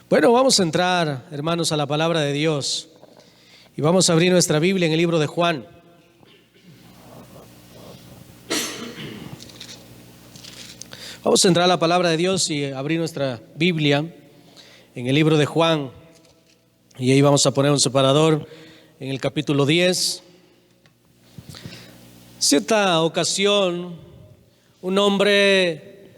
Bueno, vamos a entrar, hermanos, a la palabra de Dios y vamos a abrir nuestra Biblia en el libro de Juan. Vamos a entrar a la palabra de Dios y abrir nuestra Biblia en el libro de Juan. Y ahí vamos a poner un separador en el capítulo 10. Cierta ocasión, un hombre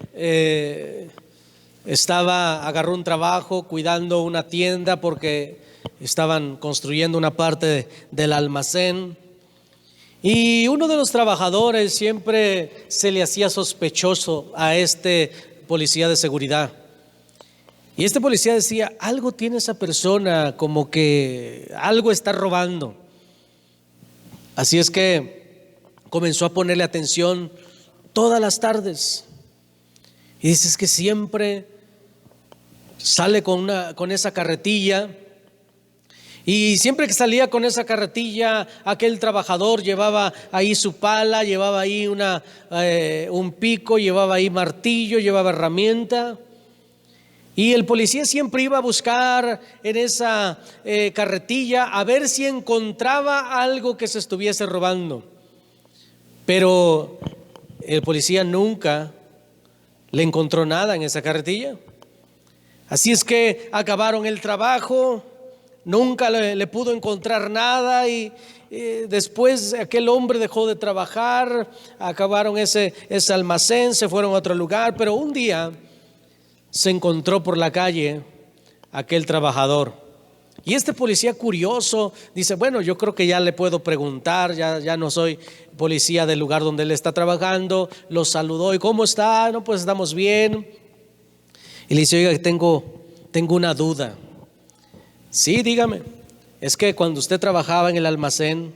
agarró un trabajo cuidando una tienda porque estaban construyendo una parte del almacén. Y uno de los trabajadores siempre se le hacía sospechoso a este policía de seguridad. Y este policía decía, algo tiene esa persona, como que algo está robando. Así es que comenzó a ponerle atención todas las tardes. Y dice, es que siempre sale con esa carretilla. Y siempre que salía con esa carretilla, aquel trabajador llevaba ahí su pala, llevaba ahí un pico, llevaba ahí martillo, llevaba herramienta. Y el policía siempre iba a buscar en esa carretilla a ver si encontraba algo que se estuviese robando. Pero el policía nunca le encontró nada en esa carretilla. Así es que acabaron el trabajo. Nunca le pudo encontrar nada y después aquel hombre dejó de trabajar, acabaron ese almacén, se fueron a otro lugar, pero un día se encontró por la calle aquel trabajador. Y este policía curioso dice, bueno, yo creo que ya le puedo preguntar, ya no soy policía del lugar donde él está trabajando. Lo saludó y ¿cómo está? No, pues estamos bien. Y le dice, oiga, tengo una duda. Sí, dígame. Es que cuando usted trabajaba en el almacén,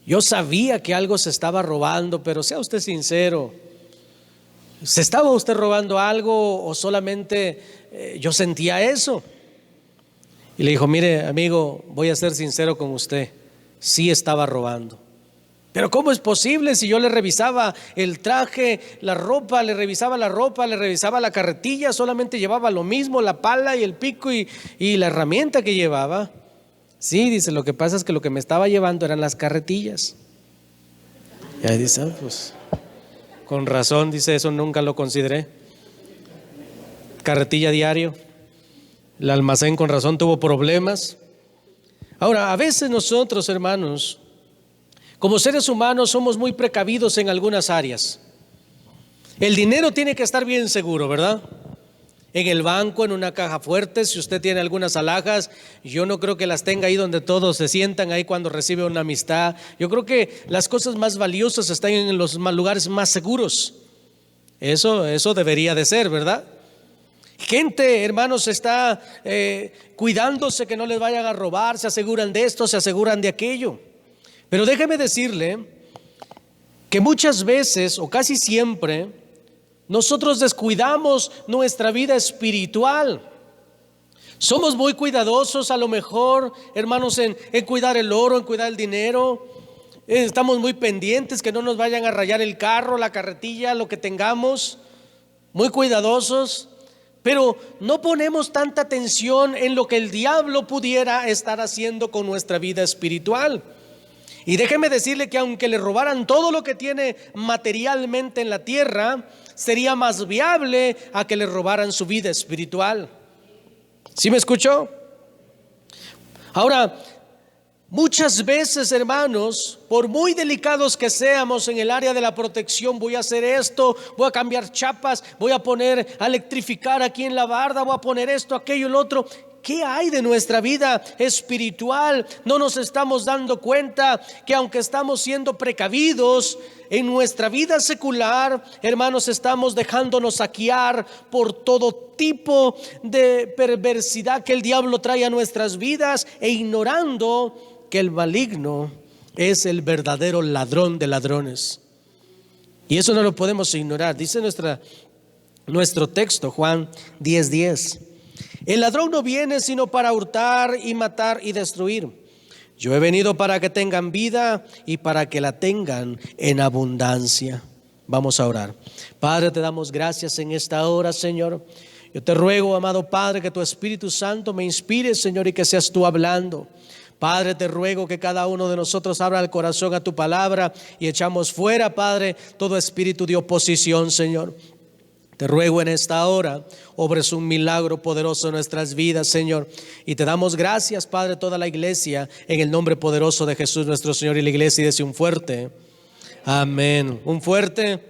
yo sabía que algo se estaba robando, pero sea usted sincero, ¿se estaba usted robando algo o solamente yo sentía eso? Y le dijo, mire amigo, voy a ser sincero con usted, sí estaba robando. Pero ¿cómo es posible si yo le revisaba el traje, la ropa, le revisaba la carretilla, solamente llevaba lo mismo, la pala y el pico y la herramienta que llevaba? Sí, dice, lo que pasa es que lo que me estaba llevando eran las carretillas. Y ahí dice, pues con razón, dice, eso nunca lo consideré. Carretilla diario, el almacén con razón tuvo problemas. Ahora, a veces nosotros, hermanos, como seres humanos somos muy precavidos en algunas áreas. El dinero tiene que estar bien seguro, ¿verdad? En el banco, en una caja fuerte. Si usted tiene algunas alhajas, yo no creo que las tenga ahí donde todos se sientan ahí cuando recibe una amistad. Yo creo que las cosas más valiosas están en los lugares más seguros. Eso debería de ser, ¿verdad? Gente, hermanos, está cuidándose que no les vayan a robar, se aseguran de esto, se aseguran de aquello. Pero déjeme decirle que muchas veces o casi siempre nosotros descuidamos nuestra vida espiritual. Somos muy cuidadosos a lo mejor, hermanos, en cuidar el oro, en cuidar el dinero. Estamos muy pendientes que no nos vayan a rayar el carro, la carretilla, lo que tengamos. Muy cuidadosos. Pero no ponemos tanta atención en lo que el diablo pudiera estar haciendo con nuestra vida espiritual. Y déjeme decirle que aunque le robaran todo lo que tiene materialmente en la tierra, sería más viable a que le robaran su vida espiritual. ¿Sí me escuchó? Ahora, muchas veces, hermanos, por muy delicados que seamos en el área de la protección, voy a hacer esto, voy a cambiar chapas, voy a electrificar aquí en la barda, voy a poner esto, aquello, el otro. ¿Qué hay de nuestra vida espiritual? No nos estamos dando cuenta que aunque estamos siendo precavidos en nuestra vida secular, hermanos, estamos dejándonos saquear por todo tipo de perversidad que el diablo trae a nuestras vidas e ignorando que el maligno es el verdadero ladrón de ladrones. Y eso no lo podemos ignorar. Dice nuestro texto, Juan 10:10. El ladrón no viene sino para hurtar y matar y destruir. Yo he venido para que tengan vida y para que la tengan en abundancia. Vamos a orar. Padre, te damos gracias en esta hora, Señor. Yo te ruego, amado Padre, que tu Espíritu Santo me inspire, Señor, y que seas tú hablando. Padre, te ruego que cada uno de nosotros abra el corazón a tu palabra y echamos fuera, Padre, todo espíritu de oposición, Señor. Te ruego en esta hora, obres un milagro poderoso en nuestras vidas, Señor. Y te damos gracias, Padre, toda la iglesia, en el nombre poderoso de Jesús nuestro Señor. Y la iglesia dice un fuerte amén. Un fuerte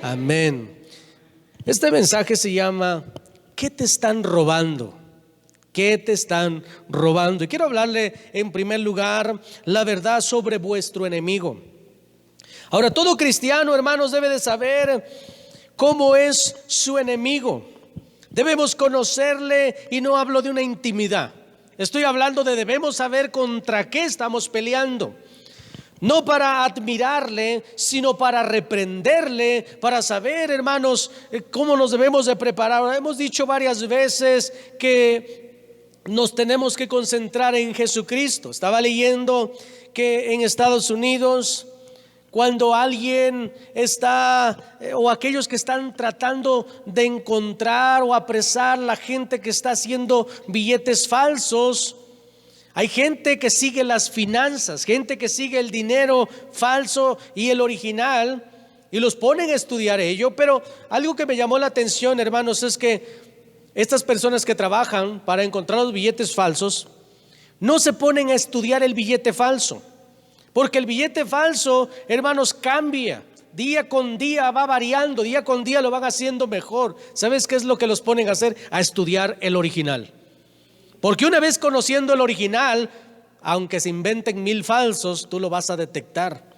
amén. Este mensaje se llama ¿qué te están robando? ¿Qué te están robando? Y quiero hablarle en primer lugar la verdad sobre vuestro enemigo. Ahora, todo cristiano, hermanos, debe de saber cómo es su enemigo. Debemos conocerle, y no hablo de una intimidad. Estoy hablando de debemos saber contra qué estamos peleando. No para admirarle, sino para reprenderle, para saber, hermanos, cómo nos debemos de preparar. Hemos dicho varias veces que nos tenemos que concentrar en Jesucristo. Estaba leyendo que en Estados Unidos, cuando alguien está, o aquellos que están tratando de encontrar o apresar la gente que está haciendo billetes falsos, hay gente que sigue las finanzas, gente que sigue el dinero falso y el original, y los ponen a estudiar ello. Pero algo que me llamó la atención, hermanos, es que estas personas que trabajan para encontrar los billetes falsos no se ponen a estudiar el billete falso, porque el billete falso, hermanos, cambia. Día con día va variando, día con día lo van haciendo mejor. ¿Sabes qué es lo que los ponen a hacer? A estudiar el original. Porque una vez conociendo el original, aunque se inventen 1000 falsos, tú lo vas a detectar.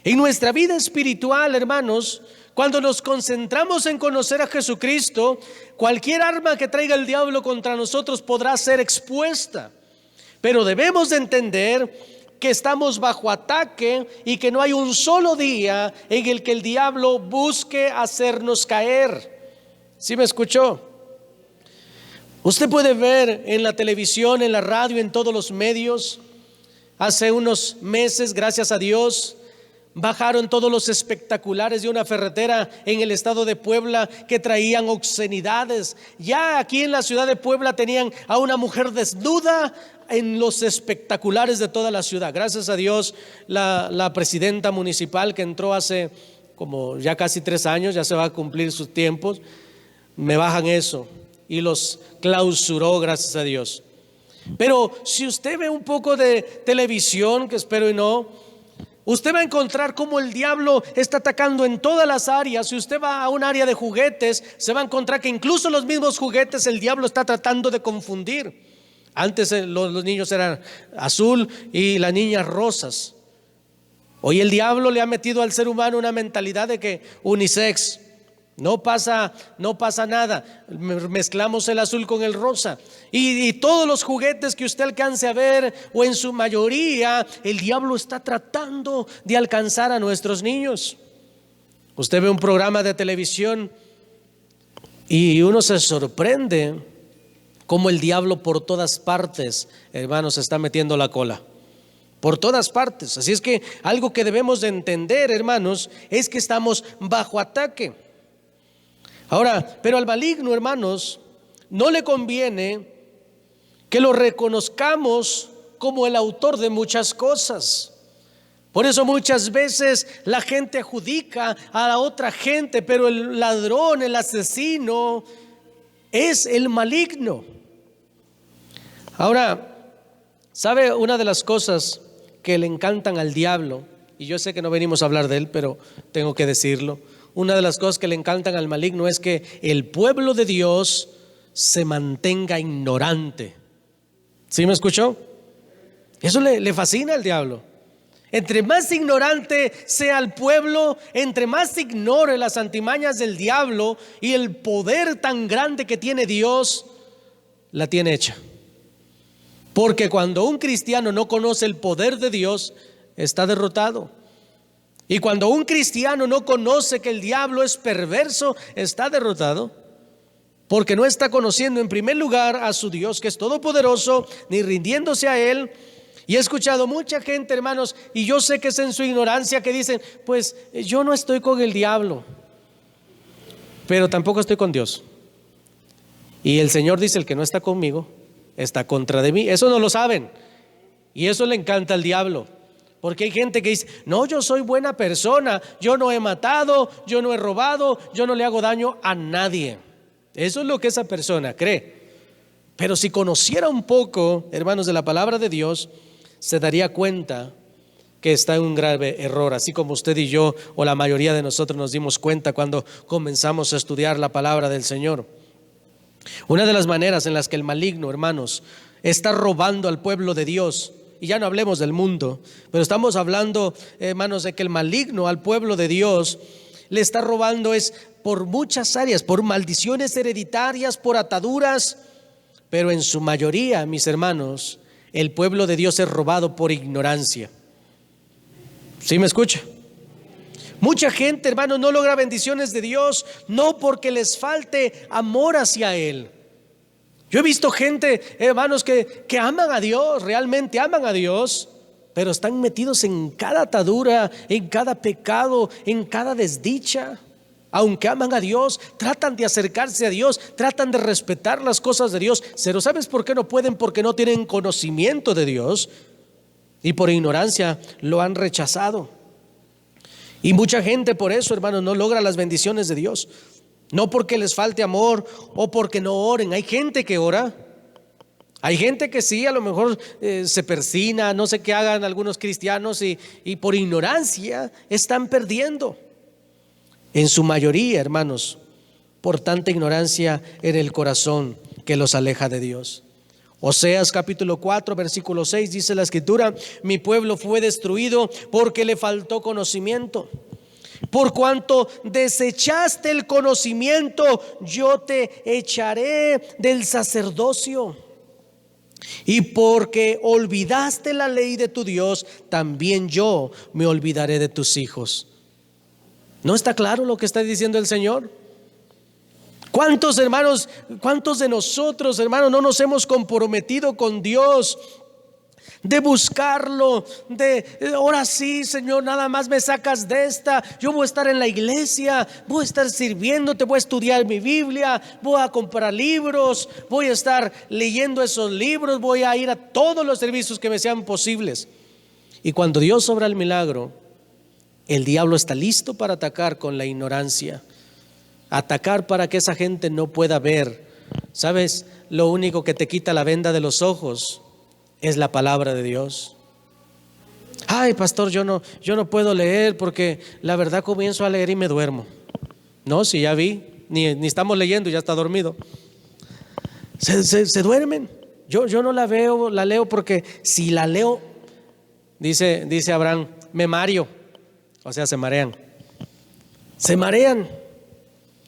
En nuestra vida espiritual, hermanos, cuando nos concentramos en conocer a Jesucristo, cualquier arma que traiga el diablo contra nosotros podrá ser expuesta. Pero debemos de entender que estamos bajo ataque y que no hay un solo día en el que el diablo busque hacernos caer. ¿Sí me escuchó? Usted puede ver en la televisión, en la radio, en todos los medios. Hace unos meses, gracias a Dios, bajaron todos los espectaculares de una ferretera en el estado de Puebla que traían obscenidades. Ya aquí en la ciudad de Puebla tenían a una mujer desnuda en los espectaculares de toda la ciudad. Gracias a Dios, la presidenta municipal que entró hace como ya casi 3 años, ya se va a cumplir sus tiempos, me bajan eso y los clausuró, gracias a Dios. Pero si usted ve un poco de televisión, que espero y no, usted va a encontrar cómo el diablo está atacando en todas las áreas. Si usted va a un área de juguetes, se va a encontrar que incluso los mismos juguetes el diablo está tratando de confundir. Antes los niños eran azul y las niñas rosas. Hoy el diablo le ha metido al ser humano una mentalidad de que unisex. No pasa nada, mezclamos el azul con el rosa y todos los juguetes que usted alcance a ver, o en su mayoría, el diablo está tratando de alcanzar a nuestros niños. Usted ve un programa de televisión y uno se sorprende cómo el diablo por todas partes, hermanos, está metiendo la cola. Por todas partes. Así es que algo que debemos de entender, hermanos, es que estamos bajo ataque. Ahora, pero al maligno, hermanos, no le conviene que lo reconozcamos como el autor de muchas cosas. Por eso muchas veces la gente adjudica a la otra gente, pero el ladrón, el asesino, es el maligno. Ahora, ¿sabe una de las cosas que le encantan al diablo? Y yo sé que no venimos a hablar de él, pero tengo que decirlo. Una de las cosas que le encantan al maligno es que el pueblo de Dios se mantenga ignorante. ¿Sí me escuchó? Eso le fascina al diablo. Entre más ignorante sea el pueblo, entre más ignore las antimañas del diablo y el poder tan grande que tiene Dios, la tiene hecha. Porque cuando un cristiano no conoce el poder de Dios, está derrotado. Y cuando un cristiano no conoce que el diablo es perverso, está derrotado, porque no está conociendo en primer lugar a su Dios, que es todopoderoso, ni rindiéndose a Él. Y he escuchado mucha gente, hermanos, y yo sé que es en su ignorancia, que dicen: pues yo no estoy con el diablo, pero tampoco estoy con Dios. Y el Señor dice: el que no está conmigo está contra de mí. Eso no lo saben, y eso le encanta al diablo. Porque hay gente que dice: no, yo soy buena persona, yo no he matado, yo no he robado, yo no le hago daño a nadie. Eso es lo que esa persona cree. Pero si conociera un poco, hermanos, de la palabra de Dios, se daría cuenta que está en un grave error, así como usted y yo, o la mayoría de nosotros, nos dimos cuenta cuando comenzamos a estudiar la palabra del Señor. Una de las maneras en las que el maligno, hermanos, está robando al pueblo de Dios, y ya no hablemos del mundo, pero estamos hablando, hermanos, de que el maligno al pueblo de Dios le está robando es por muchas áreas, por maldiciones hereditarias, por ataduras, pero en su mayoría, mis hermanos, el pueblo de Dios es robado por ignorancia. ¿Sí me escucha? Mucha gente, hermanos, no logra bendiciones de Dios, no porque les falte amor hacia Él. Yo he visto gente, hermanos, que aman a Dios, realmente aman a Dios, pero están metidos en cada atadura, en cada pecado, en cada desdicha. Aunque aman a Dios, tratan de acercarse a Dios, tratan de respetar las cosas de Dios, pero ¿sabes por qué no pueden? Porque no tienen conocimiento de Dios y por ignorancia lo han rechazado. Y mucha gente por eso, hermanos, no logra las bendiciones de Dios. No porque les falte amor o porque no oren. Hay gente que ora, hay gente que sí, a lo mejor se persina, no sé qué hagan algunos cristianos, y por ignorancia están perdiendo. En su mayoría, hermanos, por tanta ignorancia en el corazón que los aleja de Dios. Oseas capítulo 4 versículo 6 dice la escritura: mi pueblo fue destruido porque le faltó conocimiento. Por cuanto desechaste el conocimiento, yo te echaré del sacerdocio. Y porque olvidaste la ley de tu Dios, también yo me olvidaré de tus hijos. ¿No está claro lo que está diciendo el Señor? ¿Cuántos hermanos, cuántos de nosotros, hermanos, no nos hemos comprometido con Dios de buscarlo, ahora sí, Señor, nada más me sacas de esta, yo voy a estar en la iglesia, voy a estar sirviéndote, voy a estudiar mi Biblia, voy a comprar libros, voy a estar leyendo esos libros, voy a ir a todos los servicios que me sean posibles? Y cuando Dios obra el milagro, el diablo está listo para atacar con la ignorancia, atacar para que esa gente no pueda ver. ¿Sabes? Lo único que te quita la venda de los ojos es la palabra de Dios. Ay, pastor, yo no puedo leer porque la verdad comienzo a leer y me duermo. No, si ya vi, ni estamos leyendo, ya está dormido. Se duermen. Yo no la veo, la leo porque si la leo, dice Abraham, me mareo. O sea, se marean. Se marean.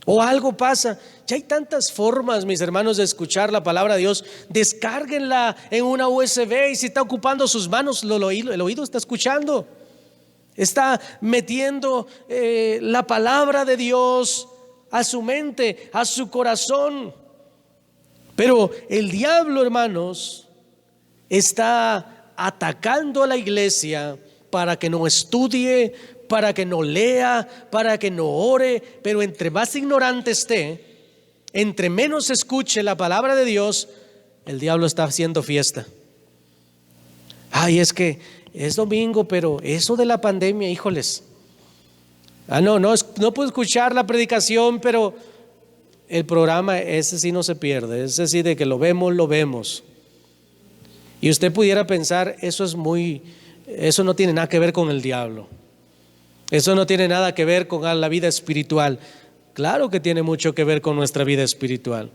O algo pasa. Ya hay tantas formas, mis hermanos, de escuchar la palabra de Dios. Descárguenla en una USB, y si está ocupando sus manos, el oído está escuchando. Está metiendo la palabra de Dios a su mente, a su corazón. Pero el diablo, hermanos, está atacando a la iglesia para que no estudie, para que no lea, para que no ore. Pero entre más ignorante esté, entre menos escuche la palabra de Dios, el diablo está haciendo fiesta. Ay, es que es domingo, pero eso de la pandemia, híjoles. No puedo escuchar la predicación, pero el programa ese sí no se pierde. Ese sí, de que lo vemos. Y usted pudiera pensar, eso no tiene nada que ver con el diablo. Eso no tiene nada que ver con la vida espiritual. Claro que tiene mucho que ver con nuestra vida espiritual.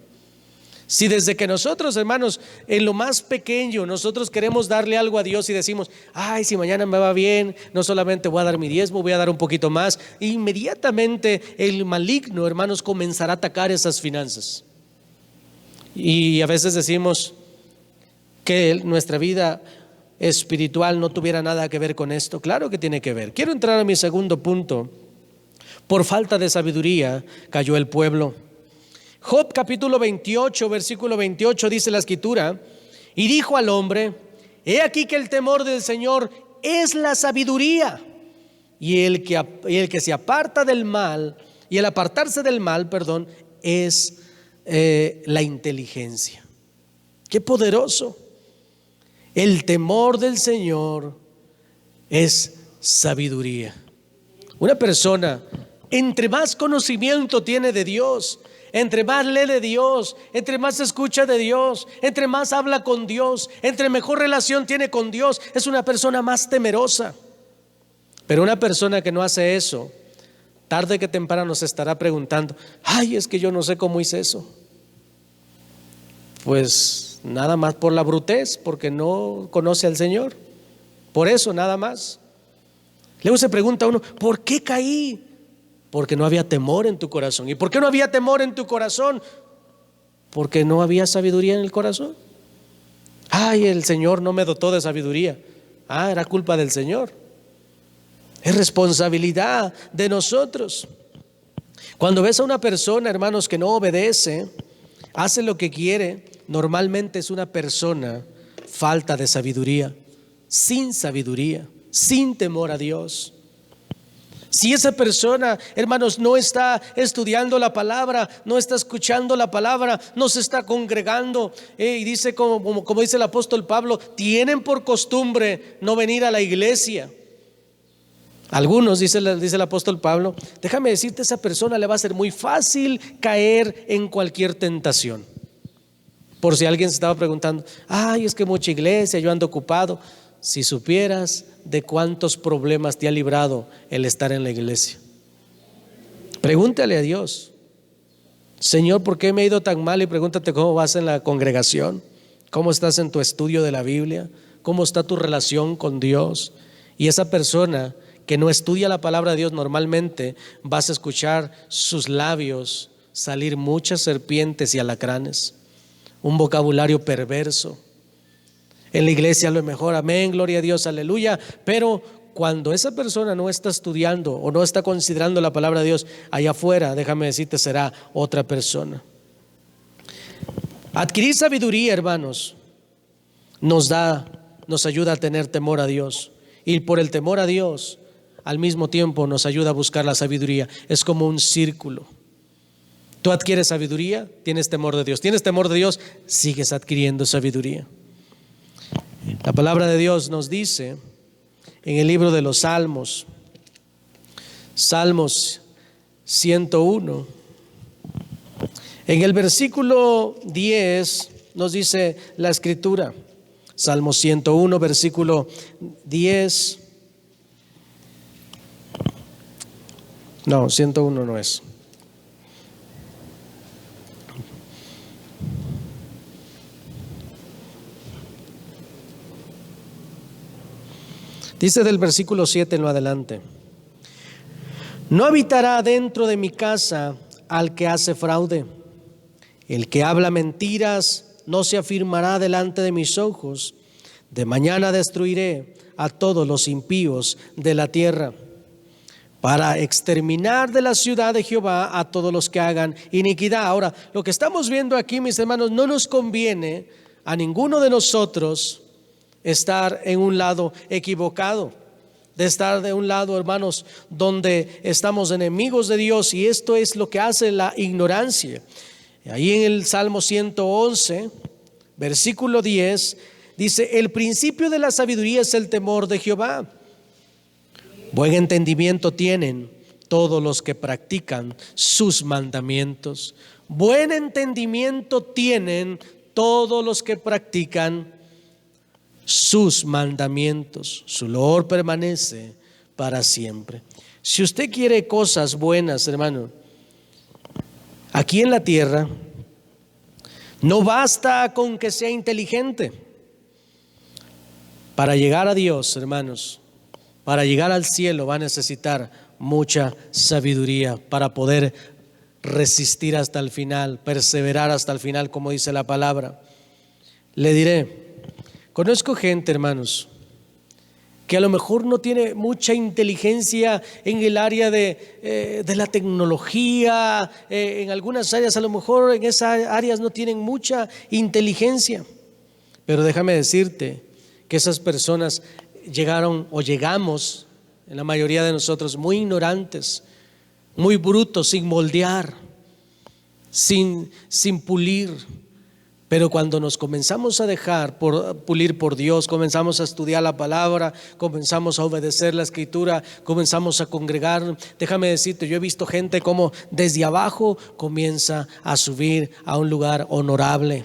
Si desde que nosotros, hermanos, en lo más pequeño, nosotros queremos darle algo a Dios y decimos: ay, si mañana me va bien, no solamente voy a dar mi diezmo, voy a dar un poquito más, inmediatamente el maligno, hermanos, comenzará a atacar esas finanzas. Y a veces decimos que nuestra vida espiritual no tuviera nada que ver con esto. Claro que tiene que ver. Quiero entrar a mi segundo punto. Por falta de sabiduría cayó el pueblo. Job capítulo 28 versículo 28 dice la escritura: y dijo al hombre: he aquí que el temor del Señor es la sabiduría, y el que se aparta del mal, y el apartarse del mal, es la inteligencia. ¡Qué poderoso! El temor del Señor es sabiduría. Una persona, entre más conocimiento tiene de Dios, entre más lee de Dios, entre más escucha de Dios, entre más habla con Dios, entre mejor relación tiene con Dios, es una persona más temerosa. Pero una persona que no hace eso, tarde que temprano se estará preguntando: ay, es que yo no sé cómo hice eso. Pues nada más por la brutez, porque no conoce al Señor. Por eso nada más. Luego se pregunta uno: ¿por qué caí? Porque no había temor en tu corazón. ¿Y por qué no había temor en tu corazón? Porque no había sabiduría en el corazón. Ay, el Señor no me dotó de sabiduría. Ah, era culpa del Señor. Es responsabilidad de nosotros. Cuando ves a una persona, hermanos, que no obedece, hace lo que quiere, normalmente es una persona falta de sabiduría, sin temor a Dios. Si esa persona, hermanos, no está estudiando la palabra, no está escuchando la palabra, no se está congregando, y dice como dice el apóstol Pablo, tienen por costumbre no venir a la iglesia. Algunos, dice el apóstol Pablo, déjame decirte, a esa persona le va a ser muy fácil caer en cualquier tentación. Por si alguien se estaba preguntando: ay, es que mucha iglesia, yo ando ocupado. Si supieras de cuántos problemas te ha librado el estar en la iglesia. Pregúntale a Dios: Señor, ¿por qué me he ido tan mal? Y pregúntate cómo vas en la congregación, cómo estás en tu estudio de la Biblia, cómo está tu relación con Dios. Y esa persona que no estudia la palabra de Dios, normalmente vas a escuchar sus labios salir muchas serpientes y alacranes, un vocabulario perverso. En la iglesia a lo mejor, amén, gloria a Dios, aleluya, pero cuando esa persona no está estudiando o no está considerando la palabra de Dios, allá afuera, déjame decirte, será otra persona. Adquirir sabiduría, hermanos, nos ayuda a tener temor a Dios, y por el temor a Dios al mismo tiempo nos ayuda a buscar la sabiduría. Es como un círculo. Tú adquieres sabiduría, tienes temor de Dios. Tienes temor de Dios, sigues adquiriendo sabiduría. La palabra de Dios nos dice en el libro de los Salmos, Salmos 101, en el versículo 10 nos dice la escritura, Salmo 101, versículo 10. No, 101 no es. Dice del versículo 7 en lo adelante: no habitará dentro de mi casa al que hace fraude. El que habla mentiras no se afirmará delante de mis ojos. De mañana destruiré a todos los impíos de la tierra, para exterminar de la ciudad de Jehová a todos los que hagan iniquidad. Ahora, lo que estamos viendo aquí, mis hermanos, no nos conviene a ninguno de nosotros estar en un lado equivocado, de estar de un lado, hermanos, donde estamos enemigos de Dios, y esto es lo que hace la ignorancia. Ahí en el Salmo 111, versículo 10, dice: el principio de la sabiduría es el temor de Jehová. Buen entendimiento tienen todos los que practican sus mandamientos. Buen entendimiento tienen todos los que practican sus mandamientos. Su loor permanece para siempre. Si usted quiere cosas buenas, hermano, aquí en la tierra, no basta con que sea inteligente. Para llegar a Dios, hermanos, para llegar al cielo va a necesitar mucha sabiduría para poder resistir hasta el final, perseverar hasta el final, como dice la palabra. Le diré, conozco gente, hermanos, que a lo mejor no tiene mucha inteligencia en el área de la tecnología, en algunas áreas, a lo mejor en esas áreas no tienen mucha inteligencia, pero déjame decirte que esas personas llegaron o llegamos, en la mayoría de nosotros, muy ignorantes, muy brutos, sin moldear. sin pulir. Pero cuando nos comenzamos a dejar pulir por Dios, comenzamos a estudiar la palabra, comenzamos a obedecer la escritura, comenzamos a congregar, déjame decirte, yo he visto gente como desde abajo comienza a subir a un lugar honorable.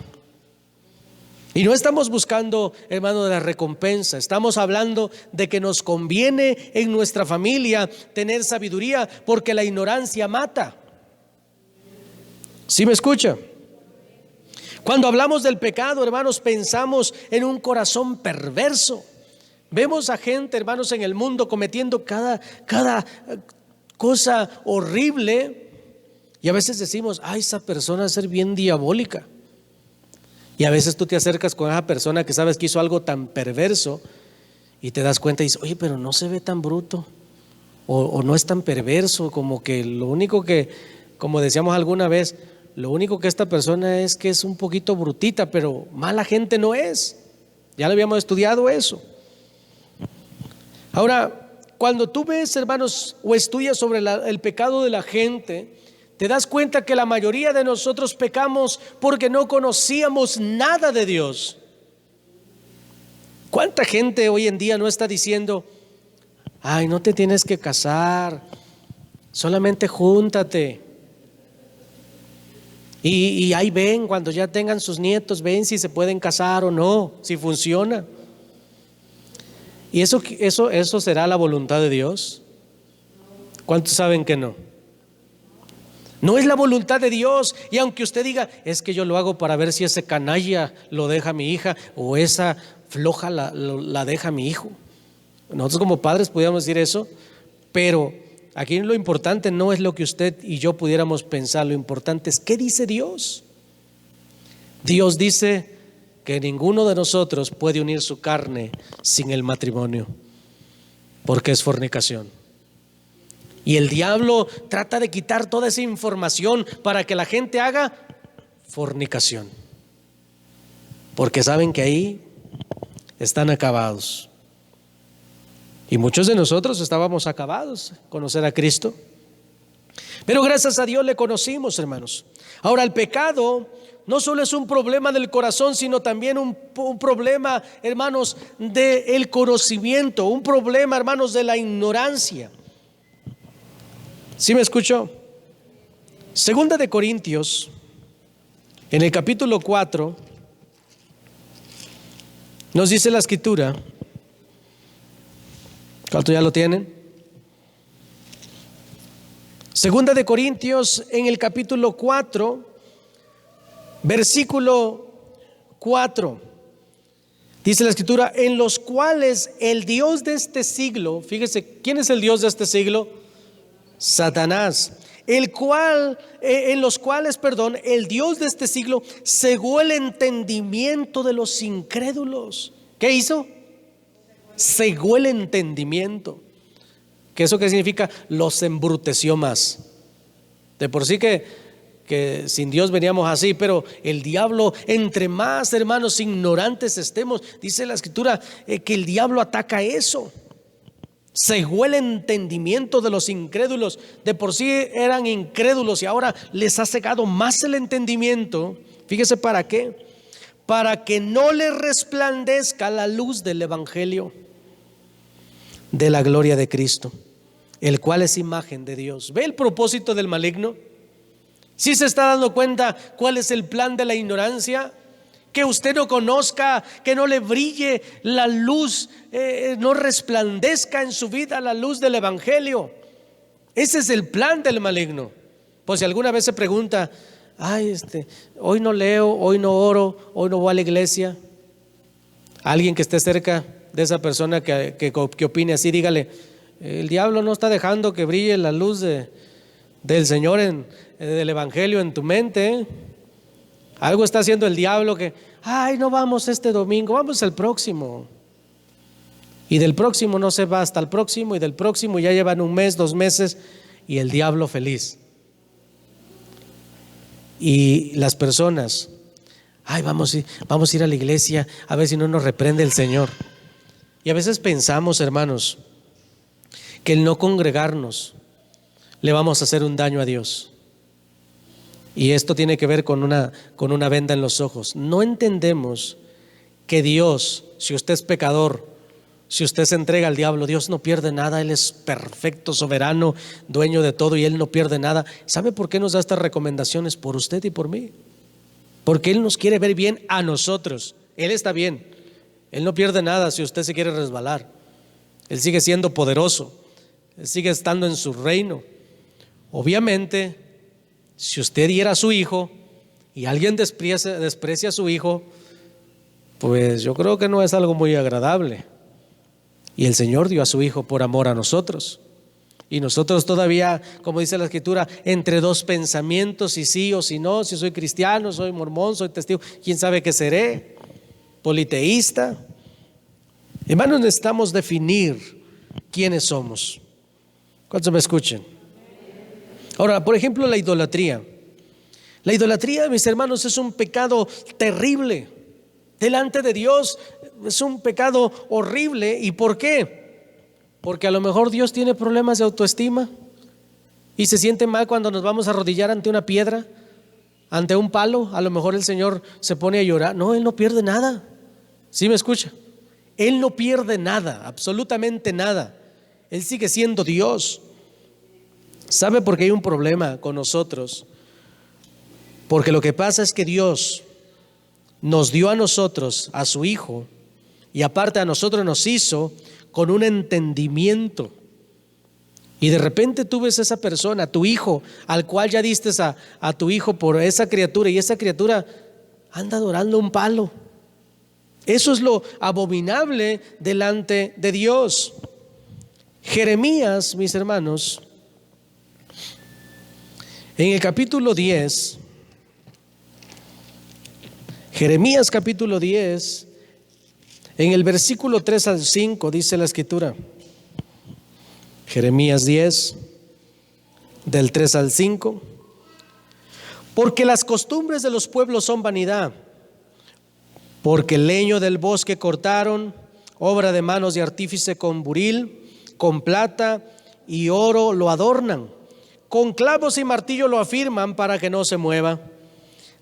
Y no estamos buscando, hermano, de la recompensa. Estamos hablando de que nos conviene en nuestra familia tener sabiduría, porque la ignorancia mata. ¿Sí me escucha? Cuando hablamos del pecado, hermanos, pensamos en un corazón perverso. Vemos a gente, hermanos, en el mundo cometiendo cada cosa horrible, y a veces decimos, ay, esa persona va a ser bien diabólica. Y a veces tú te acercas con esa persona que sabes que hizo algo tan perverso y te das cuenta y dices, oye, pero no se ve tan bruto o no es tan perverso, como que lo único que, como decíamos alguna vez, lo único que esta persona es que es un poquito brutita, pero mala gente no es. Ya lo habíamos estudiado eso. Ahora, cuando tú ves, hermanos, o estudias sobre el pecado de la gente, te das cuenta que la mayoría de nosotros pecamos porque no conocíamos nada de Dios. ¿Cuánta gente hoy en día no está diciendo, ay, no te tienes que casar, solamente júntate? Y ahí ven, cuando ya tengan sus nietos, ven si se pueden casar o no, si funciona. ¿Y eso será la voluntad de Dios? ¿Cuántos saben que no? No es la voluntad de Dios. Y aunque usted diga, es que yo lo hago para ver si ese canalla lo deja mi hija o esa floja la deja mi hijo. Nosotros como padres pudiéramos decir eso, pero aquí lo importante no es lo que usted y yo pudiéramos pensar, lo importante es ¿qué dice Dios? Dios dice que ninguno de nosotros puede unir su carne sin el matrimonio, porque es fornicación. Y el diablo trata de quitar toda esa información para que la gente haga fornicación, porque saben que ahí están acabados. Y muchos de nosotros estábamos acabados, conocer a Cristo. Pero gracias a Dios le conocimos, hermanos. Ahora, el pecado no solo es un problema del corazón, sino también un problema, hermanos, del conocimiento, un problema, hermanos, de la ignorancia. ¿Sí me escuchó? Segunda de Corintios, en el capítulo 4, nos dice la escritura. ¿Cuánto ya lo tienen? Segunda de Corintios, en el capítulo 4, versículo 4, dice la escritura, en los cuales el Dios de este siglo, fíjese, ¿quién es el Dios de este siglo? Satanás, en los cuales, el Dios de este siglo cegó el entendimiento de los incrédulos. ¿Qué hizo? Cegó el entendimiento. ¿Qué eso qué significa? Los embruteció más. De por sí que sin Dios veníamos así, pero el diablo, entre más, hermanos, ignorantes estemos, dice la escritura, que el diablo ataca eso. Cegó el entendimiento de los incrédulos. De por sí eran incrédulos y ahora les ha cegado más el entendimiento. Fíjese para qué. Para que no les resplandezca la luz del evangelio de la gloria de Cristo, el cual es imagen de Dios. ¿Ve el propósito del maligno? ¿Sí se está dando cuenta cuál es el plan de la ignorancia? Que usted no conozca, que no le brille la luz, no resplandezca en su vida la luz del evangelio. Ese es el plan del maligno. Pues si alguna vez se pregunta, ay, hoy no leo, hoy no oro, hoy no voy a la iglesia. Alguien que esté cerca de esa persona que opine así, dígale, el diablo no está dejando que brille la luz del Señor del evangelio en tu mente. Algo está haciendo el diablo que, ay, no vamos este domingo, vamos el próximo. Y del próximo no se va hasta el próximo, y del próximo ya llevan un mes, 2 meses, y el diablo feliz. Y las personas, ay, vamos a ir a la iglesia a ver si no nos reprende el Señor. Y a veces pensamos, hermanos, que el no congregarnos le vamos a hacer un daño a Dios. Y esto tiene que ver con una venda en los ojos. No entendemos que Dios, si usted es pecador, si usted se entrega al diablo, Dios no pierde nada. Él es perfecto, soberano, dueño de todo, y Él no pierde nada. ¿Sabe por qué nos da estas recomendaciones? Por usted y por mí. Porque Él nos quiere ver bien a nosotros. Él está bien. Él no pierde nada si usted se quiere resbalar. Él sigue siendo poderoso. Él sigue estando en su reino. Obviamente, si usted hiera a su hijo y alguien desprecia a su hijo, pues yo creo que no es algo muy agradable. Y el Señor dio a su hijo por amor a nosotros. Y nosotros todavía, como dice la Escritura, entre dos pensamientos, si sí o si no, si soy cristiano, soy mormón, soy testigo, quién sabe qué seré, politeísta. Hermanos, necesitamos definir quiénes somos. ¿Cuántos me escuchen? Ahora, por ejemplo, la idolatría. La idolatría, mis hermanos, es un pecado terrible delante de Dios. Es un pecado horrible. ¿Y por qué? Porque a lo mejor Dios tiene problemas de autoestima y se siente mal cuando nos vamos a arrodillar ante una piedra, ante un palo. A lo mejor el Señor se pone a llorar. No, Él no pierde nada. ¿Sí me escucha? Él no pierde nada, absolutamente nada. Él sigue siendo Dios. ¿Sabe por qué hay un problema con nosotros? Porque lo que pasa es que Dios nos dio a nosotros, a su Hijo, y aparte a nosotros nos hizo con un entendimiento. Y de repente tú ves a esa persona, tu hijo, al cual ya diste a tu hijo por esa criatura, y esa criatura anda adorando un palo. Eso es lo abominable delante de Dios. Jeremías, mis hermanos, en el capítulo 10, Jeremías capítulo 10, en el versículo 3 al 5 dice la Escritura. Jeremías 10, del 3 al 5. Porque las costumbres de los pueblos son vanidad, porque el leño del bosque cortaron, obra de manos de artífice con buril, con plata y oro lo adornan, con clavos y martillo lo afirman para que no se mueva.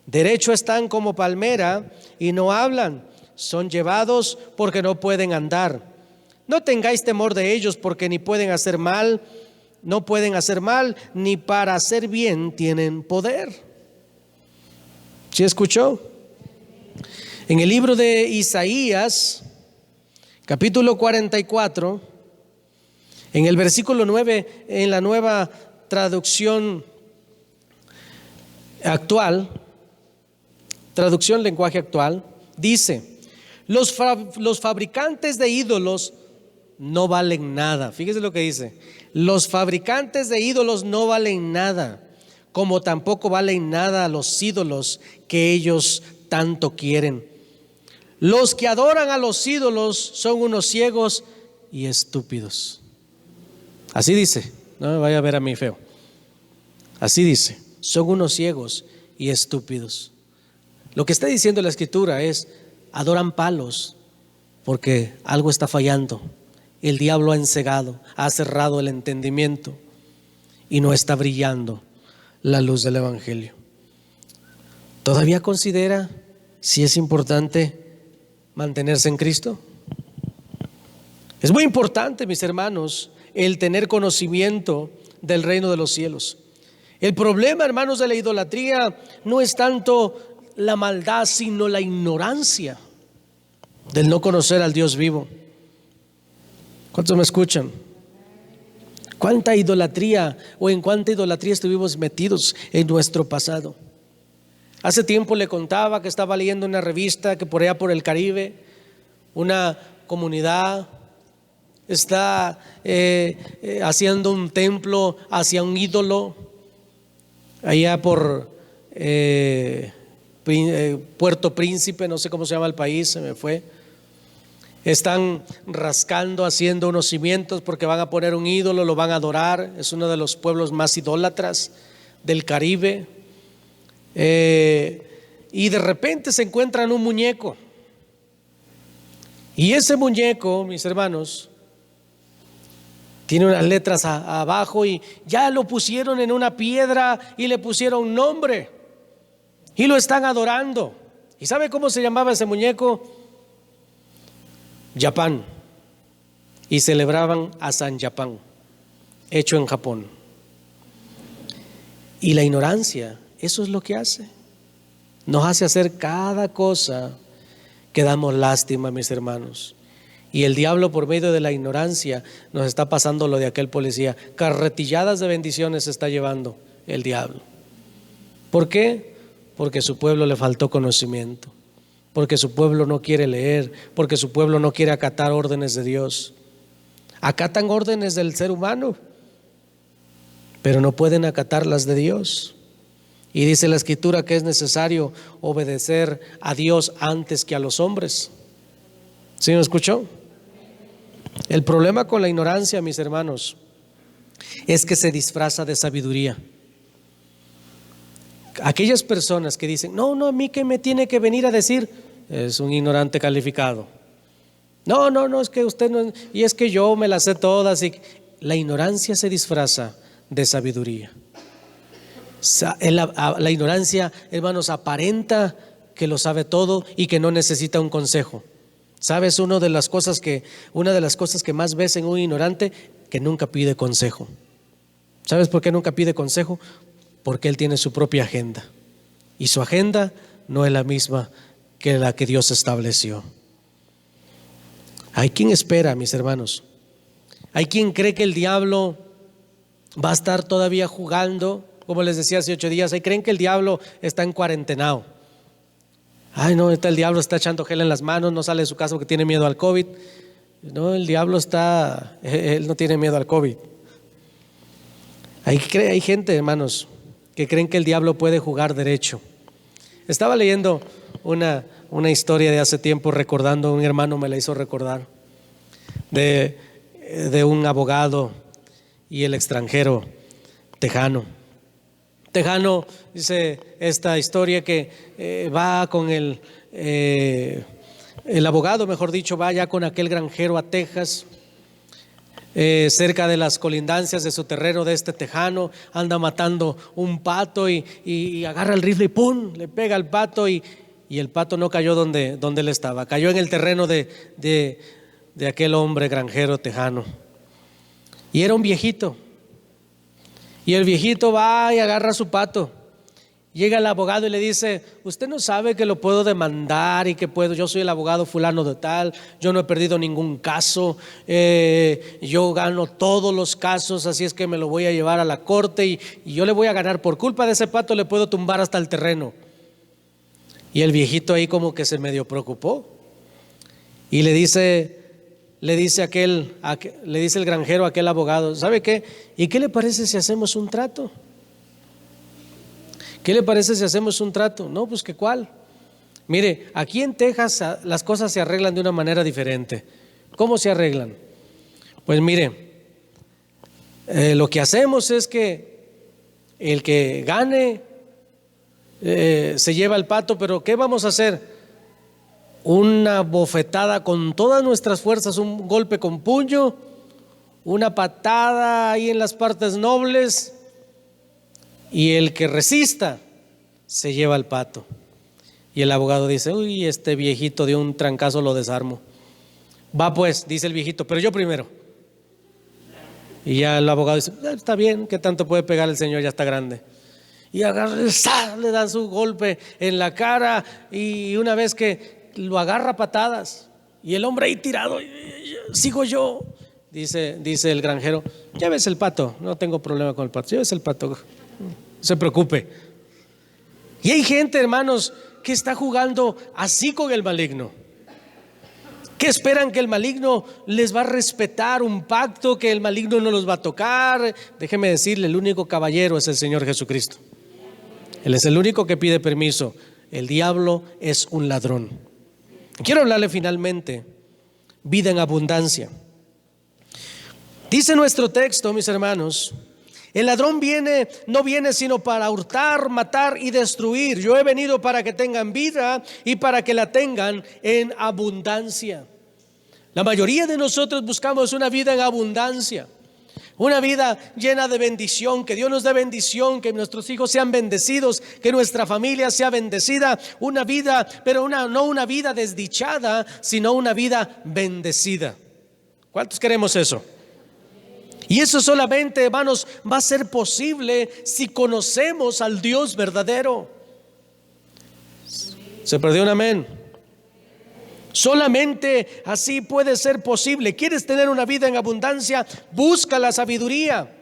Derecho están como palmera y no hablan, son llevados porque no pueden andar. No tengáis temor de ellos, porque ni pueden hacer mal, no pueden hacer mal, ni para hacer bien tienen poder. ¿Sí escuchó? En el libro de Isaías, capítulo 44, en el versículo 9, en la nueva traducción actual, traducción lenguaje actual, dice: los fabricantes de ídolos no valen nada. Fíjese lo que dice: los fabricantes de ídolos no valen nada, como tampoco valen nada los ídolos que ellos tanto quieren. Los que adoran a los ídolos son unos ciegos y estúpidos. Así dice, no me vaya a ver a mí feo. Así dice, son unos ciegos y estúpidos. Lo que está diciendo la Escritura es: adoran palos porque algo está fallando. El diablo ha encegado, ha cerrado el entendimiento y no está brillando la luz del Evangelio. ¿Todavía considera si es importante mantenerse en Cristo? Es muy importante, mis hermanos, el tener conocimiento del reino de los cielos. El problema, hermanos, de la idolatría no es tanto la maldad, sino la ignorancia del no conocer al Dios vivo. ¿Cuántos me escuchan? ¿Cuánta idolatría o en cuánta idolatría estuvimos metidos en nuestro pasado? Hace tiempo le contaba que estaba leyendo una revista que por allá por el Caribe, una comunidad está haciendo un templo hacia un ídolo allá por Puerto Príncipe, no sé cómo se llama el país, se me fue. Están rascando, haciendo unos cimientos porque van a poner un ídolo, lo van a adorar. Es uno de los pueblos más idólatras del Caribe. Y de repente se encuentran un muñeco. Y ese muñeco, mis hermanos, tiene unas letras abajo y ya lo pusieron en una piedra y le pusieron nombre. y lo están adorando. ¿Y sabe cómo se llamaba ese muñeco? Japán. Y celebraban a San Japán, hecho en Japón. Y la ignorancia, eso es lo que hace. Nos hace hacer cada cosa que damos lástima, mis hermanos. Y el diablo, por medio de la ignorancia, nos está pasando lo de aquel policía. Carretilladas de bendiciones se está llevando el diablo. ¿Por qué? Porque su pueblo le faltó conocimiento, porque su pueblo no quiere leer, porque su pueblo no quiere acatar órdenes de Dios. Acatan órdenes del ser humano, pero no pueden acatar las de Dios. Y dice la Escritura que es necesario obedecer a Dios antes que a los hombres. ¿Sí me escuchó? El problema con la ignorancia, mis hermanos, es que se disfraza de sabiduría. Aquellas personas que dicen, no, a mí que me tiene que venir a decir, es un ignorante calificado. No, es que usted no, y es que yo me las sé todas. Y la ignorancia se disfraza de sabiduría. La ignorancia, hermanos, aparenta que lo sabe todo y que no necesita un consejo. ¿Sabes? Una de las cosas que más ves en un ignorante, que nunca pide consejo. ¿Sabes por qué nunca pide consejo? Porque él tiene su propia agenda, y su agenda no es la misma que la que Dios estableció. Hay quien espera, mis hermanos. Hay quien cree que el diablo va a estar todavía jugando, como les decía hace 8 días. Hay creen que el diablo está en cuarentenao. Ay, no, el diablo está echando gel en las manos, no sale de su casa porque tiene miedo al COVID. No, el diablo él no tiene miedo al COVID. Hay gente, hermanos, que creen que el diablo puede jugar derecho. Estaba leyendo una historia de hace tiempo, recordando, un hermano me la hizo recordar, de un abogado y el extranjero tejano. Tejano dice esta historia que va con el abogado, mejor dicho, va ya con aquel granjero a Texas. Cerca de las colindancias de su terreno de este tejano, anda matando un pato y agarra el rifle y ¡pum!, le pega al pato y el pato no cayó donde él estaba, cayó en el terreno de aquel hombre granjero tejano. Y era un viejito, y el viejito va y agarra su pato. Llega el abogado y le dice, usted no sabe que lo puedo demandar y que yo soy el abogado fulano de tal, yo no he perdido ningún caso, yo gano todos los casos, así es que me lo voy a llevar a la corte y yo le voy a ganar. Por culpa de ese pato le puedo tumbar hasta el terreno. Y el viejito ahí como que se medio preocupó y le dice el granjero a aquel abogado, ¿sabe qué? ¿Y qué le parece si hacemos un trato? ¿Qué le parece si hacemos un trato? No, pues ¿qué cuál? Mire, aquí en Texas las cosas se arreglan de una manera diferente. ¿Cómo se arreglan? Pues mire, lo que hacemos es que el que gane se lleva el pato, pero ¿qué vamos a hacer? Una bofetada con todas nuestras fuerzas, un golpe con puño, una patada ahí en las partes nobles, y el que resista se lleva el pato. Y el abogado dice, uy, este viejito de un trancazo lo desarmo. Va pues, dice el viejito, pero yo primero. Y ya el abogado dice, está bien, ¿qué tanto puede pegar el señor? Ya está grande. Y agarra, le da su golpe en la cara, y una vez que lo agarra a patadas, y el hombre ahí tirado, sigo yo. Dice el granjero, llévese el pato, no tengo problema con el pato, llévese el pato, no se preocupe. Y hay gente, hermanos, que está jugando así con el maligno, que esperan que el maligno les va a respetar un pacto, que el maligno no los va a tocar. Déjeme decirle, el único caballero es el Señor Jesucristo. Él es el único que pide permiso. El diablo es un ladrón. Quiero hablarle finalmente vida en abundancia. Dice nuestro texto, mis hermanos, el ladrón no viene sino para hurtar, matar y destruir. Yo he venido para que tengan vida y para que la tengan en abundancia. La mayoría de nosotros buscamos una vida en abundancia, Una vida llena de bendición, que Dios nos dé bendición, que nuestros hijos sean bendecidos, que nuestra familia sea bendecida. Una vida, pero no una vida desdichada, sino una vida bendecida. ¿Cuántos queremos eso? Y eso solamente, hermanos, va a ser posible si conocemos al Dios verdadero. ¿Se perdió un amén? Solamente así puede ser posible. ¿Quieres tener una vida en abundancia? Busca la sabiduría.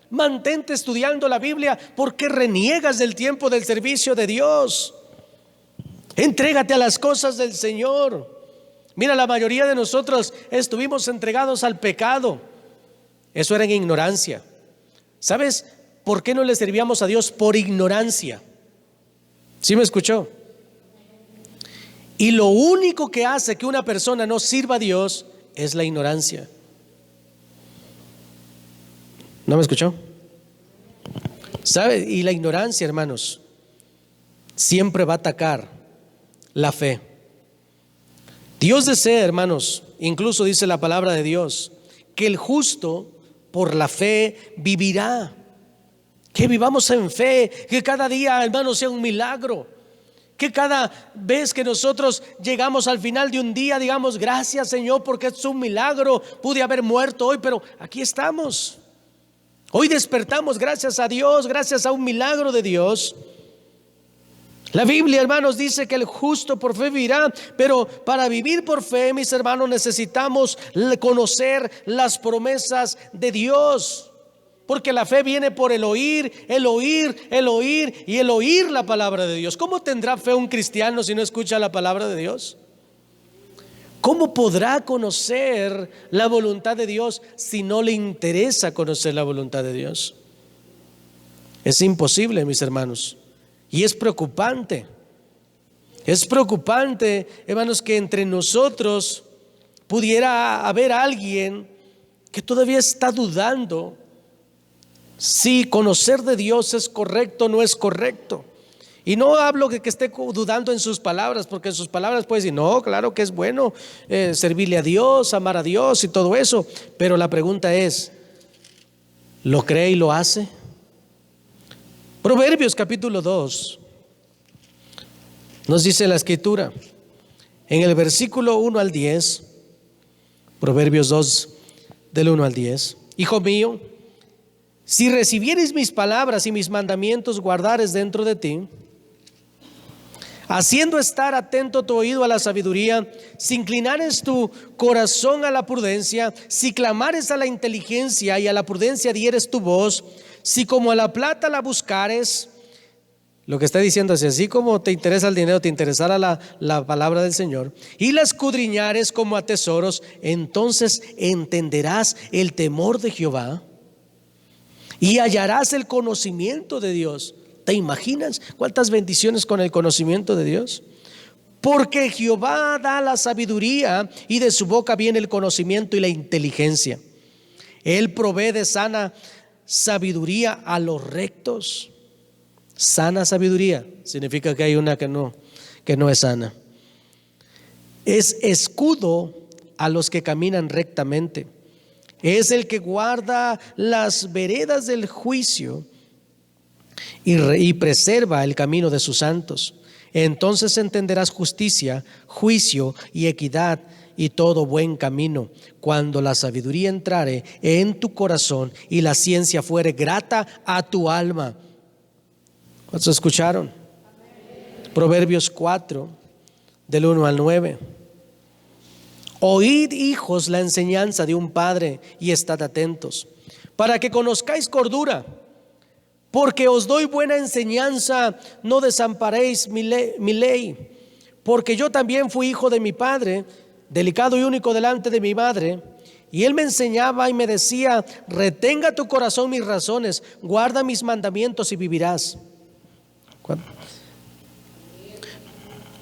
Mantente estudiando la Biblia. ¿Por qué reniegas del tiempo del servicio de Dios? Entrégate a las cosas del Señor. Mira, la mayoría de nosotros estuvimos entregados al pecado. Eso era en ignorancia. ¿Sabes por qué no le servíamos a Dios? Por ignorancia. ¿Sí me escuchó? Y lo único que hace que una persona no sirva a Dios es la ignorancia. ¿No me escuchó? ¿Sabe? Y la ignorancia, hermanos, siempre va a atacar la fe. Dios desea, hermanos, incluso dice la palabra de Dios, que el justo por la fe vivirá. Que vivamos en fe, que cada día, hermanos, sea un milagro. Que cada vez que nosotros llegamos al final de un día digamos: gracias, Señor, porque es un milagro. Pude haber muerto hoy, pero aquí estamos. Hoy despertamos gracias a Dios, gracias a un milagro de Dios. La Biblia, hermanos, dice que el justo por fe vivirá, pero para vivir por fe, mis hermanos, necesitamos conocer las promesas de Dios. Porque la fe viene por el oír, el oír, el oír y el oír la palabra de Dios. ¿Cómo tendrá fe un cristiano si no escucha la palabra de Dios? ¿Cómo podrá conocer la voluntad de Dios si no le interesa conocer la voluntad de Dios? Es imposible, mis hermanos. Y es preocupante. Es preocupante, hermanos, que entre nosotros pudiera haber alguien que todavía está dudando si conocer de Dios es correcto o no es correcto. Y no hablo de que esté dudando en sus palabras, porque en sus palabras puede decir: no, claro que es bueno servirle a Dios, amar a Dios y todo eso. Pero la pregunta es: ¿lo cree y lo hace? Proverbios capítulo 2 nos dice la Escritura en el versículo 1 al 10, Proverbios 2 del 1 al 10: Hijo mío, si recibieres mis palabras y mis mandamientos guardares dentro de ti, haciendo estar atento tu oído a la sabiduría, si inclinares tu corazón a la prudencia, si clamares a la inteligencia y a la prudencia dieres tu voz, si como a la plata la buscares. Lo que está diciendo es: así como te interesa el dinero, te interesará la palabra del Señor, y la escudriñares como a tesoros, entonces entenderás el temor de Jehová y hallarás el conocimiento de Dios. ¿Te imaginas cuántas bendiciones con el conocimiento de Dios? Porque Jehová da la sabiduría y de su boca viene el conocimiento y la inteligencia. Él provee de sana sabiduría a los rectos. Sana sabiduría significa que hay una que no es sana. Es escudo a los que caminan rectamente. Es el que guarda las veredas del juicio y preserva el camino de sus santos. Entonces entenderás justicia, juicio y equidad y todo buen camino, cuando la sabiduría entrare en tu corazón y la ciencia fuere grata a tu alma. ¿Cuántos escucharon? Proverbios 4 del 1 al 9. Oíd, hijos, la enseñanza de un padre y estad atentos, para que conozcáis cordura, porque os doy buena enseñanza, no desamparéis mi ley. Porque yo también fui hijo de mi padre, delicado y único delante de mi madre, y él me enseñaba y me decía: retenga tu corazón mis razones, guarda mis mandamientos y vivirás.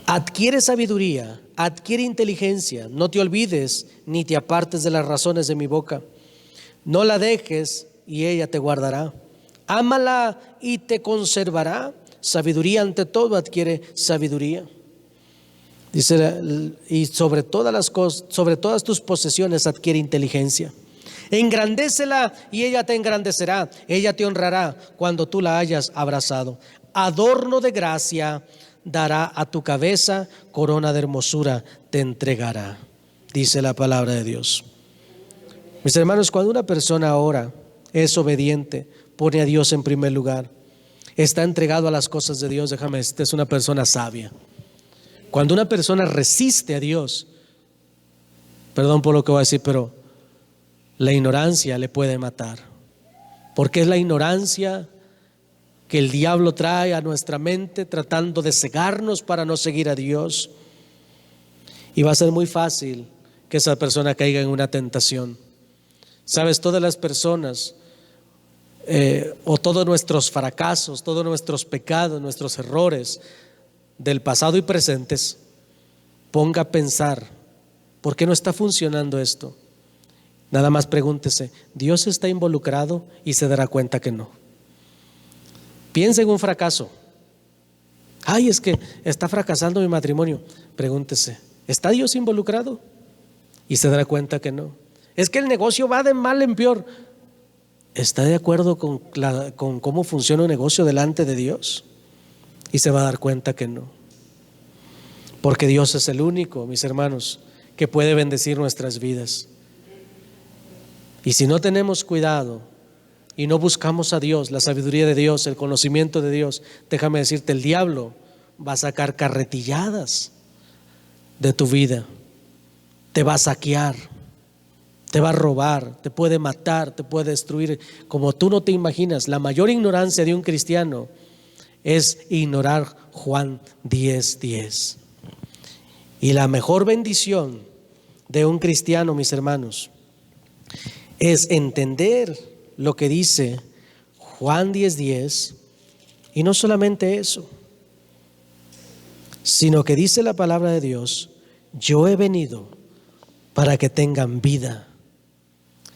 Adquiere sabiduría, adquiere inteligencia, no te olvides ni te apartes de las razones de mi boca. No la dejes y ella te guardará. Ámala y te conservará. Sabiduría ante todo, adquiere sabiduría. Dice: y sobre todas las cosas, sobre todas tus posesiones adquiere inteligencia. Engrandécela y ella te engrandecerá. Ella te honrará cuando tú la hayas abrazado. Adorno de gracia dará a tu cabeza, corona de hermosura te entregará. Dice la palabra de Dios. Mis hermanos, cuando una persona ora, es obediente, pone a Dios en primer lugar, está entregado a las cosas de Dios, déjame decirte, es una persona sabia. Cuando una persona resiste a Dios, perdón por lo que voy a decir, pero la ignorancia le puede matar. Porque es la ignorancia que el diablo trae a nuestra mente tratando de cegarnos para no seguir a Dios. Y va a ser muy fácil que esa persona caiga en una tentación. Sabes, todas las personas o todos nuestros fracasos, todos nuestros pecados, nuestros errores del pasado y presentes, ponga a pensar, ¿por qué no está funcionando esto? Nada más pregúntese, ¿Dios está involucrado? Y se dará cuenta que no. Piensa en un fracaso. Ay, es que está fracasando mi matrimonio. Pregúntese, ¿está Dios involucrado? Y se dará cuenta que no. Es que el negocio va de mal en peor. ¿Está de acuerdo con cómo funciona un negocio delante de Dios? Y se va a dar cuenta que no. Porque Dios es el único, mis hermanos, que puede bendecir nuestras vidas. Y si no tenemos cuidado y no buscamos a Dios, la sabiduría de Dios, el conocimiento de Dios, déjame decirte, el diablo va a sacar carretilladas de tu vida, te va a saquear, te va a robar, te puede matar, te puede destruir como tú no te imaginas. La mayor ignorancia de un cristiano es ignorar Juan 10:10. Y la mejor bendición de un cristiano, mis hermanos, es entender lo que dice Juan 10:10, y no solamente eso, sino que dice la palabra de Dios: yo he venido para que tengan vida.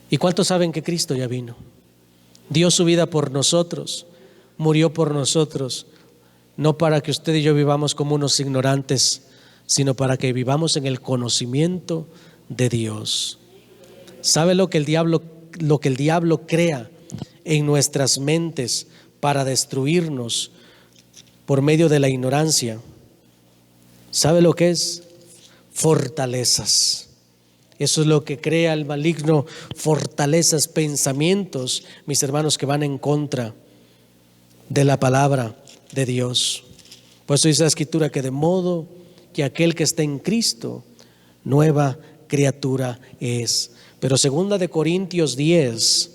¿Y cuántos saben que Cristo ya vino? Dio su vida por nosotros, murió por nosotros, no para que usted y yo vivamos como unos ignorantes, sino para que vivamos en el conocimiento de Dios. ¿Sabe lo que el diablo crea en nuestras mentes para destruirnos por medio de la ignorancia? ¿Sabe lo que es? Fortalezas. Eso es lo que crea el maligno, fortalezas, pensamientos, mis hermanos, que van en contra de la palabra de Dios. Por eso dice la Escritura que de modo que aquel que está en Cristo, nueva criatura es. Pero 2 Corintios 10,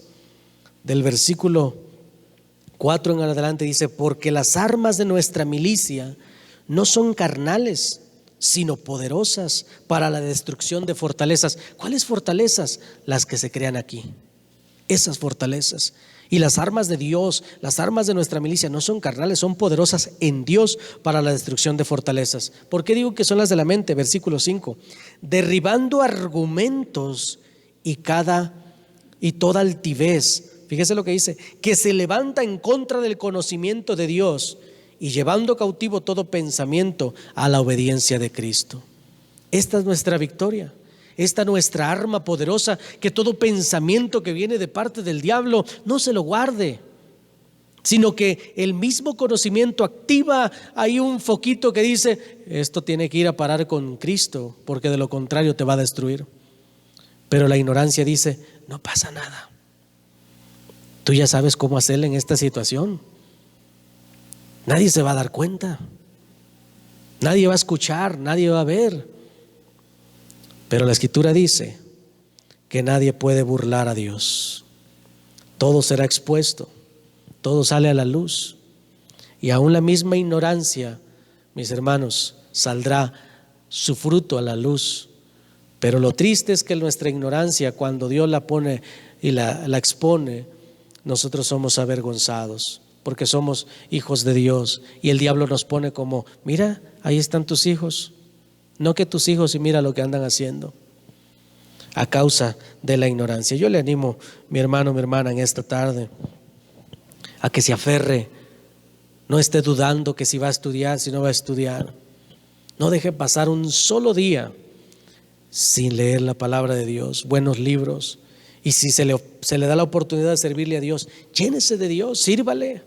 del versículo 4 en adelante, dice: porque las armas de nuestra milicia no son carnales, sino poderosas para la destrucción de fortalezas. ¿Cuáles fortalezas? Las que se crean aquí, esas fortalezas. Y las armas de Dios, las armas de nuestra milicia no son carnales, son poderosas en Dios para la destrucción de fortalezas. ¿Por qué digo que son las de la mente? Versículo 5: derribando argumentos y toda altivez, fíjese lo que dice, que se levanta en contra del conocimiento de Dios, y llevando cautivo todo pensamiento a la obediencia de Cristo. Esta es nuestra victoria, esta es nuestra arma poderosa, que todo pensamiento que viene de parte del diablo no se lo guarde, sino que el mismo conocimiento activa ahí un foquito que dice: esto tiene que ir a parar con Cristo, porque de lo contrario te va a destruir. Pero la ignorancia dice: no pasa nada, tú ya sabes cómo hacerle en esta situación. Nadie se va a dar cuenta, nadie va a escuchar, nadie va a ver. Pero la Escritura dice que nadie puede burlar a Dios. Todo será expuesto, todo sale a la luz. Y aún la misma ignorancia, mis hermanos, saldrá su fruto a la luz. Pero lo triste es que nuestra ignorancia, cuando Dios la pone y la expone, nosotros somos avergonzados, porque somos hijos de Dios, y el diablo nos pone como: mira, ahí están tus hijos, no que tus hijos, y mira lo que andan haciendo, a causa de la ignorancia. Yo le animo, mi hermano, mi hermana, en esta tarde, a que se aferre, no esté dudando que si va a estudiar, si no va a estudiar. No deje pasar un solo día sin leer la palabra de Dios, buenos libros, Y si se le da la oportunidad de servirle a Dios, llénese de Dios, sírvale.